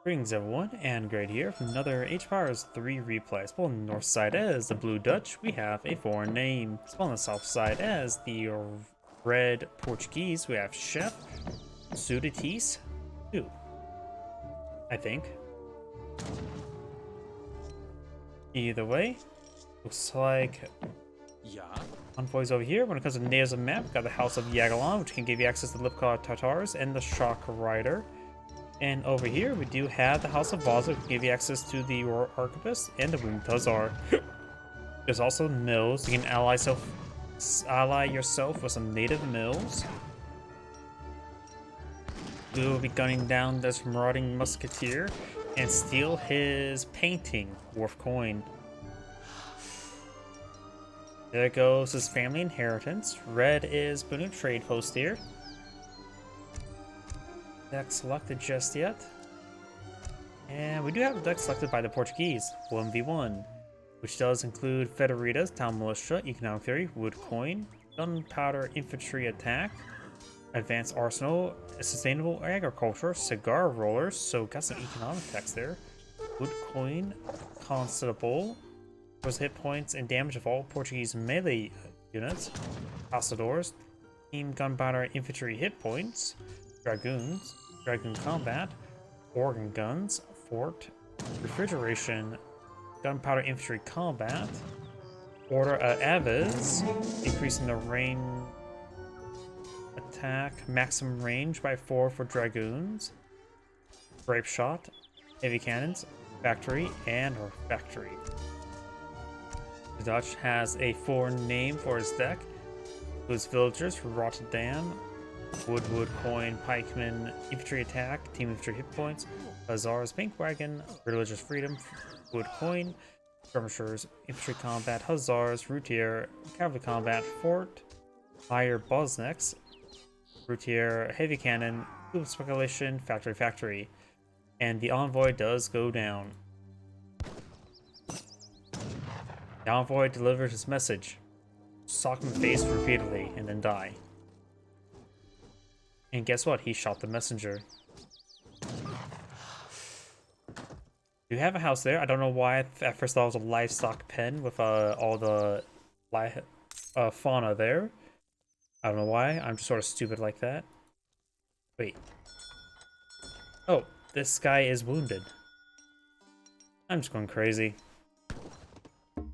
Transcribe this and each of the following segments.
Greetings everyone, and Great here from another Age Powers 3 replay. Spelled on the north side as the Blue Dutch, we have a foreign name. Spelled on the south side as the Red Portuguese, we have ChefSudiste 2, I think. Either way, looks like envoys over here. When it comes to natives of the map, we've got the House of Yagalon, which can give you access to the Lipka Tartars and the Shock Rider. And over here, we do have the House of Vaza, which can give you access to the Royal Arquebus and the Winged Tazar. There's also mills. You can ally yourself with some native mills. We will be gunning down this marauding musketeer and steal his painting, Dwarf Coin. There goes his family inheritance. Red is but a trade post here. Deck selected just yet. And we do have a deck selected by the Portuguese, 1v1, which does include Federitas, Town Militia, Economic Theory, Wood Coin, Gunpowder Infantry Attack, Advanced Arsenal, Sustainable Agriculture, Cigar Rollers, so got some economic text there. Wood Coin, Constable, was hit points and damage of all Portuguese melee units, Caçadores, Team Gunpowder Infantry hit points, Dragoons, Dragoon Combat, Organ Guns, Fort, Refrigeration, Gunpowder Infantry Combat, Order Avids, increasing the range attack maximum range by 4 for Dragoons, Grape Shot, Heavy Cannons, Factory, and Factory. The Dutch has a foreign name for his deck, includes Villagers, Rotterdam, Wood Coin, Pikeman, Infantry Attack, Team Infantry Hit Points, Hussars, Bank Wagon, Religious Freedom, Wood Coin, Skirmishers, Infantry Combat, Hussars, Routier, Cavalry Combat, Fort, Higher Bosniaks, Routier, Heavy Cannon, Loop Speculation, Factory. And the Envoy does go down. The Envoy delivers his message. Sock him in the face repeatedly and then die. And guess what? He shot the messenger. You have a house there. I don't know why at first thought it was a livestock pen with all the fauna there. I don't know why. I'm just sort of stupid like that. Wait. Oh, this guy is wounded. I'm just going crazy. We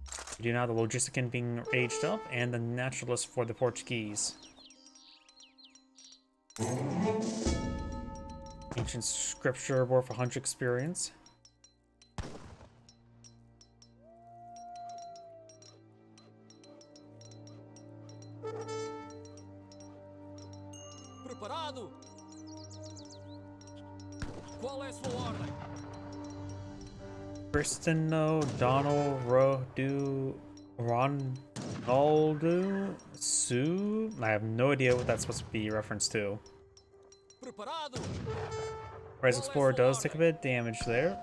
do now have the Logistician being aged up and the Naturalist for the Portuguese. Ancient Scripture worth 100 experience. Preparado? Qual é a sua ordem? Kristino, Donald, Rodu, Ronaldo, Sue? I have no idea what that's supposed to be reference to. Preparado? Rise Explorer does take a bit of damage there.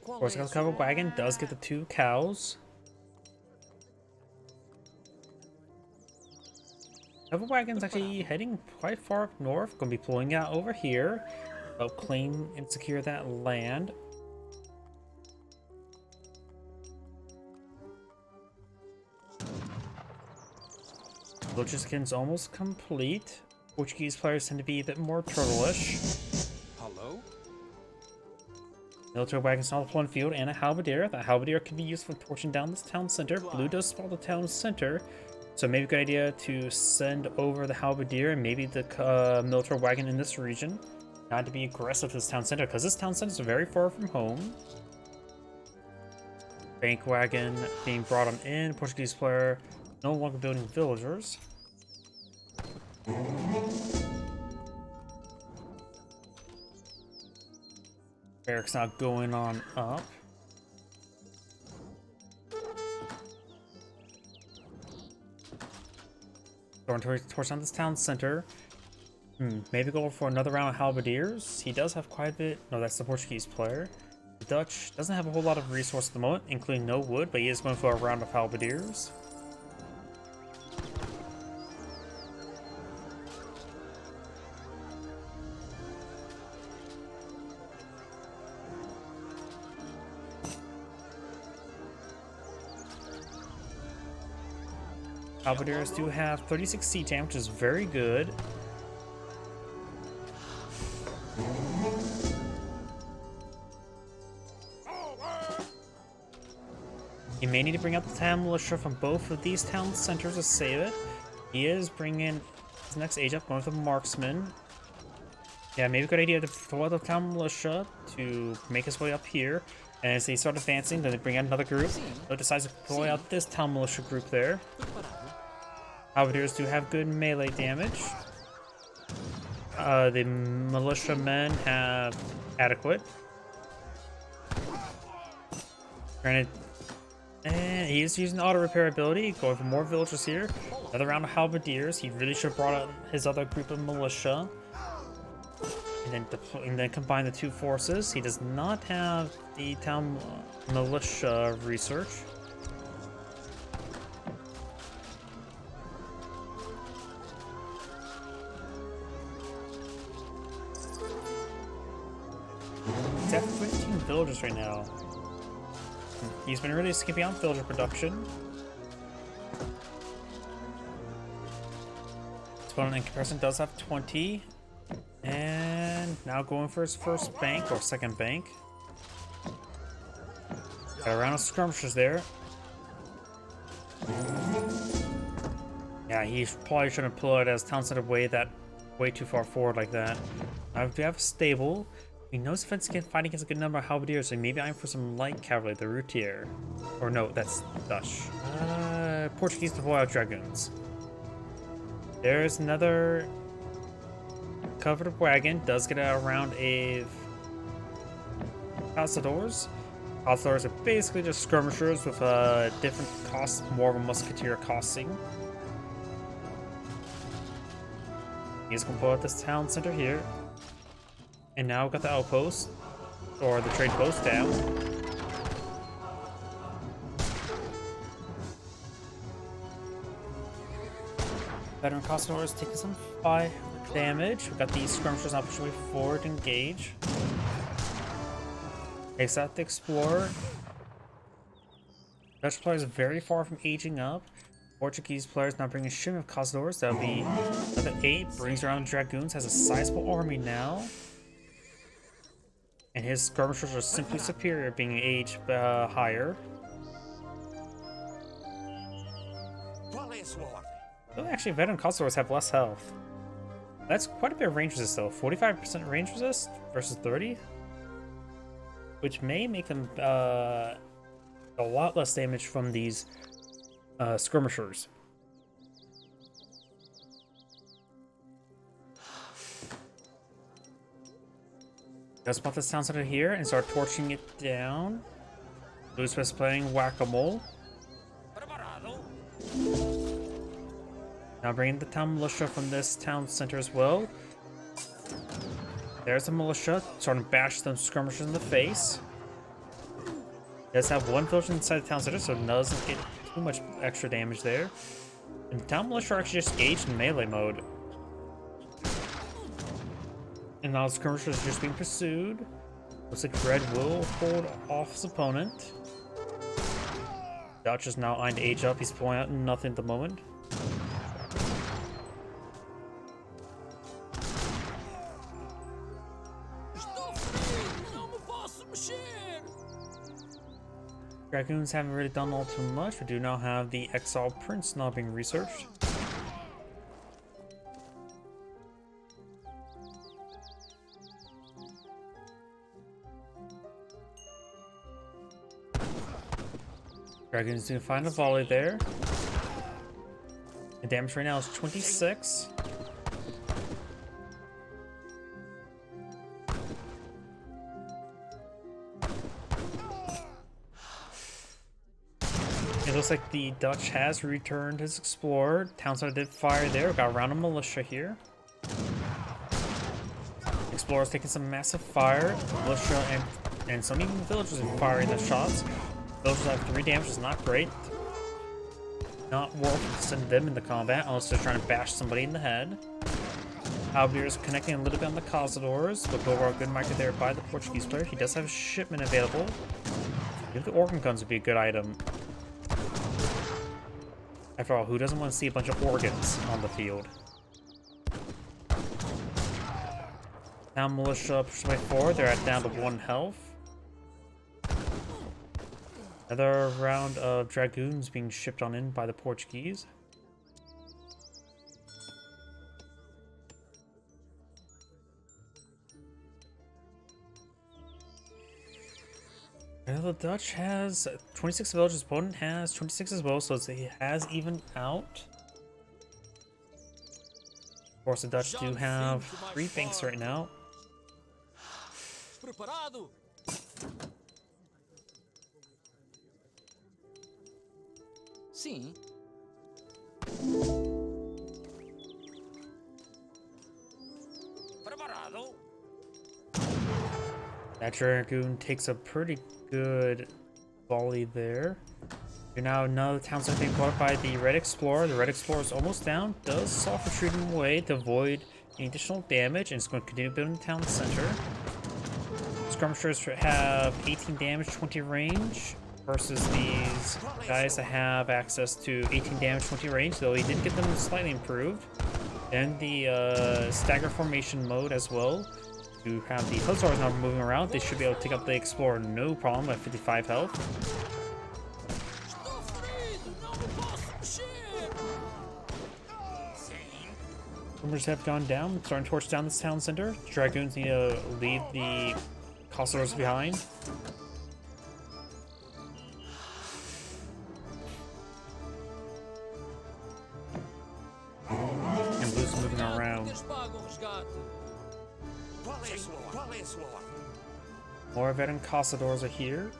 Of course, the covered wagon does get the 2 cows. Covered wagon's actually heading quite far up north. Gonna be pulling out over here. They'll claim and secure that land. Logistic's almost complete. Portuguese players tend to be a bit more turtle-ish. Hello? Military wagons on the field and a halberdier. That halberdier can be used for torching down this town center. Blue does spell the town center, so maybe a good idea to send over the halberdier and maybe the military wagon in this region. Not to be aggressive to this town center, because this town center is very far from home. Bank wagon being brought on in. Portuguese player no longer building villagers. Barracks not going on up. Going towards down this town center. Maybe go for another round of halberdiers. He does have quite a bit. No, that's the Portuguese player. He Dutch doesn't have a whole lot of resources at the moment, including no wood, but he is going for a round of halberdiers. Halberdiers do have 36 sea tam, which is very good. He may need to bring out the town militia from both of these town centers to save it. He is bringing his next age up, going with the marksman. Yeah, maybe a good idea to throw out the town militia to make his way up here. And as they start advancing, then they bring out another group. So it decides to throw out this town militia group there. Halberdiers do have good melee damage. The militiamen have adequate. Granted, and he is using auto repair ability, going for more villagers here. Another round of halberdiers. He really should have brought out his other group of militia. And then combine the two forces. He does not have the town militia research. He's at 15 villagers right now. He's been really skipping on villager production. His opponent in comparison does have 20. And now going for his first bank or second bank. Got a round of skirmishers there. Yeah, he probably shouldn't pull it as town center way too far forward like that. Now we have a stable. He knows defense against fighting against a good number of halberdiers, so maybe I'm for some light cavalry, the routier. Or no, that's Dutch. Portuguese the Royal Dragoons. There's another covered wagon. Does get a round of Cazadores. Cazadores are basically just skirmishers with different costs, more of a musketeer costing. He's gonna pull out this town center here. And now we've got the outpost, or the trade post down. Veteran Cazadores taking some fire damage. We've got these skirmishers now pushing way forward to engage. Takes out the Explorer. Dutch players very far from aging up. Portuguese players now bringing a shim of Cazadores. That'll be another 8. Brings around Dragoons. Has a sizable army now. And his skirmishers are simply superior, being aged higher. Oh, actually, veteran Cazadores have less health. That's quite a bit of range resist, though. 45% range resist versus 30, which may make them a lot less damage from these skirmishers. Let's pop this town center here and start torching it down. Luis was playing whack-a-mole. Now bringing the town militia from this town center as well. There's the militia, starting to bash some skirmishers in the face. Does have one villager inside the town center, so it doesn't get too much extra damage there. And the town militia are actually just engaged in melee mode. And now the skirmishers are just being pursued. Looks like Red will hold off his opponent. Dutch is now eyeing to age up. He's pulling out nothing at the moment. Dragoons haven't really done all too much. We do now have the Exiled Prince now being researched. Dragoons do find a volley there. The damage right now is 26. It looks like the Dutch has returned his Explorer. Townsend did fire there. We got a round of militia here. Explorer's taking some massive fire. Militia and some even villagers are firing their shots. Villagers have 3 damage, is not great. Not worth sending them into combat unless they're trying to bash somebody in the head. Albear's connecting a little bit on the Cazadors, but overall good market there by the Portuguese player. He does have shipment available. Maybe the organ guns would be a good item. After all, who doesn't want to see a bunch of organs on the field? Town militia pushed by 4. They're at down to 1 health. Another round of dragoons being shipped on in by the Portuguese. And the Dutch has 26 villages. Opponent has 26 as well, so he has evened out. Of course, the Dutch do have 3 banks right now. Preparado? Sim. Preparado? That dragoon takes a pretty good volley there. You're now another town center being brought up by the Red Explorer. The Red Explorer is almost down. Does soft retreat away to avoid any additional damage, and it's going to continue building the town center. Skirmishers have 18 damage, 20 range, versus these guys that have access to 18 damage, 20 range, though he did get them slightly improved. Then the stagger formation mode as well. You have the Hussars now moving around. They should be able to take up the Explorer no problem at 55 health. Numbers have gone down, starting to torch down this town center. Dragoons need to leave the Cazadors behind. And Blue's moving around. More veteran Cazadors are here.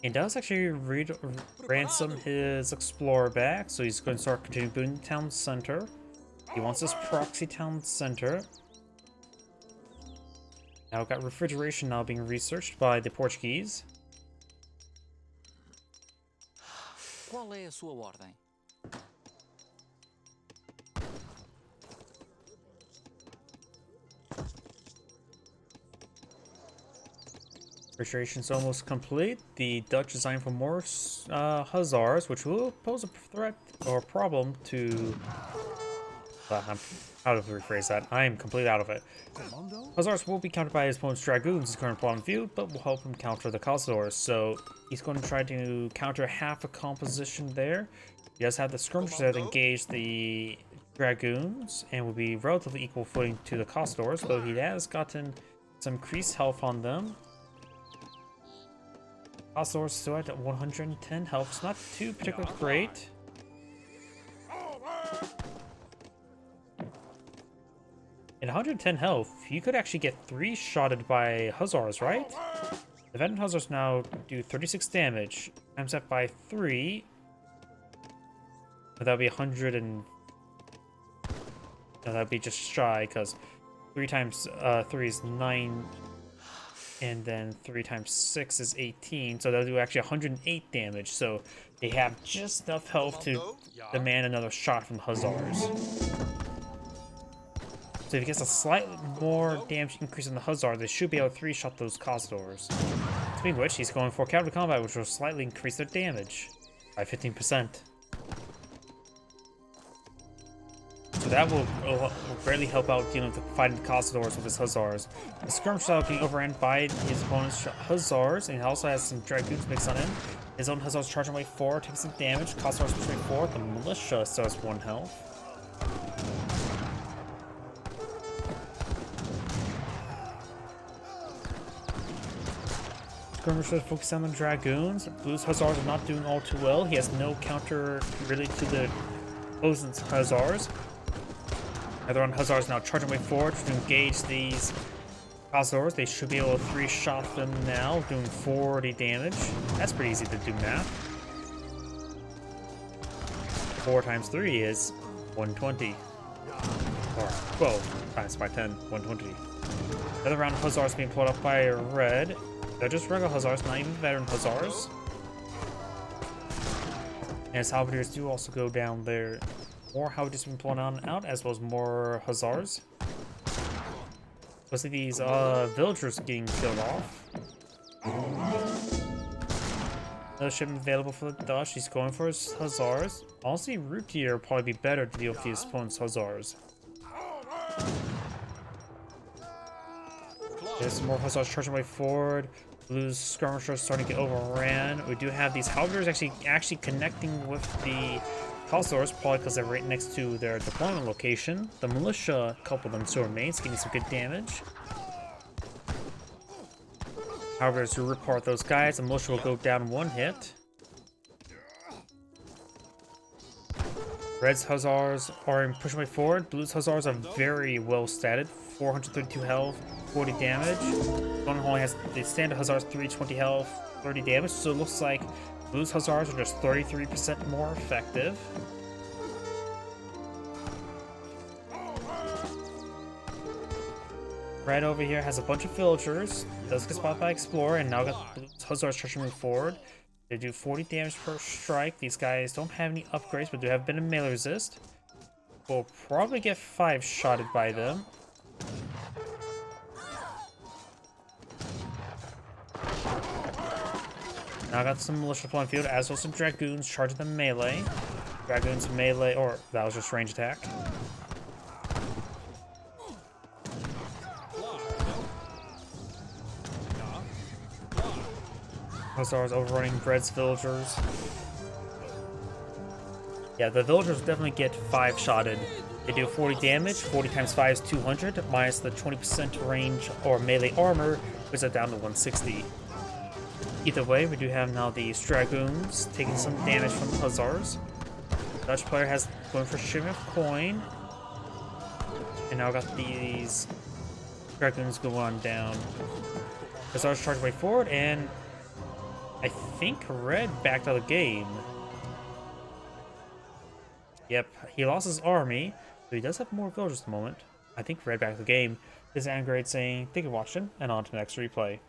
He does actually ransom his Explorer back, so he's going to start continuing building the town center. He wants this proxy town center. Now we've got refrigeration now being researched by the Portuguese. Qual é a sua ordem? Refrigeration's almost complete. The Dutch designed for more Hussars, which will pose a threat or problem to... how to rephrase that? I am completely out of it. Hussars will be countered by his opponent's Dragoons, his current plot in view, but will help him counter the Cazadors. So he's going to try to counter half a composition there. He does have the skirmishers that engage the Dragoons and will be relatively equal footing to the Cazadors, though he has gotten some increased health on them. Cazadors still at 110 health. It's not too particularly great. At 110 health, you could actually get 3-shotted by Hussars, right? The veteran Hussars now do 36 damage. Times that by 3. That would be 100 and... No, that would be just shy, because 3 times 3 is 9... And then 3 times 6 is 18, so they'll do actually 108 damage. So they have just enough health to demand another shot from the Hussars. So if he gets a slightly more damage increase in the Hussar, they should be able to 3-shot those Cazadors. Speaking of which, he's going for counter combat, which will slightly increase their damage by 15%. So that will greatly help out dealing with fighting the Cazadors with his Hussars. The skirmish is being overrun by his opponent's Hussars, and he also has some Dragoons mixed on him. His own Hussars charging away 4, taking some damage. Cazadors pushing 4. The militia still has 1 health. Skirmishers focus on the Dragoons. Blue's Hussars are not doing all too well. He has no counter really to the opponent's Hussars. Other on Hussars now charging way forward to engage these Cazadors. They should be able to 3-shot them now, doing 40 damage. That's pretty easy to do math. 4 times 3 is 120. Or 12 times by 10, 120. Another round of Hussars being pulled up by red. They're just regular Hussars, not even veteran Hussars. And Halberdiers do also go down there. More Halberdiers being pulled on out, as well as more Hussars. Mostly these villagers getting killed off. Another shipment available for the Dutch. He's going for his Hussars. Honestly, Root Tier would probably be better to deal with his opponent's Hussars. There's some more Hussars charging way forward. Blue's skirmishers starting to get overran. We do have these Halberdiers actually connecting with the Hussars, probably because they're right next to their deployment location. The militia coupled them to remains, getting some good damage. However, as you report those guys, the militia will go down one hit. Red's Hussars are pushing way forward. Blue's Hussars are very well statted. 432 health, 40 damage. One only has the standard Hussars 320 health, 30 damage. So it looks like Blue's Hussars are just 33% more effective. Red over here has a bunch of villagers. Does get spotted by Explorer, and now got Blue's Hussars trying to move forward. They do 40 damage per strike. These guys don't have any upgrades, but do have a bit of melee resist. We'll probably get 5-shotted by them. Now I got some militia deploying field, as well as some dragoons charging the melee. Dragoons melee, or that was just range attack. Hussars overrunning Bread's villagers. Yeah, the villagers definitely get 5-shotted. They do 40 damage, 40 times 5 is 200, minus the 20% range or melee armor, which is down to 160. Either way, we do have now these dragoons taking some damage from the Hussars. The Dutch player has going for shipment of coin. And now got these dragoons go on down. Hussars charge way forward, and I think Red backed out of the game. Yep, he lost his army, but he does have more villagers at the moment. I think Red backed the game. This is Angrade saying, thank you for watching, and on to the next replay.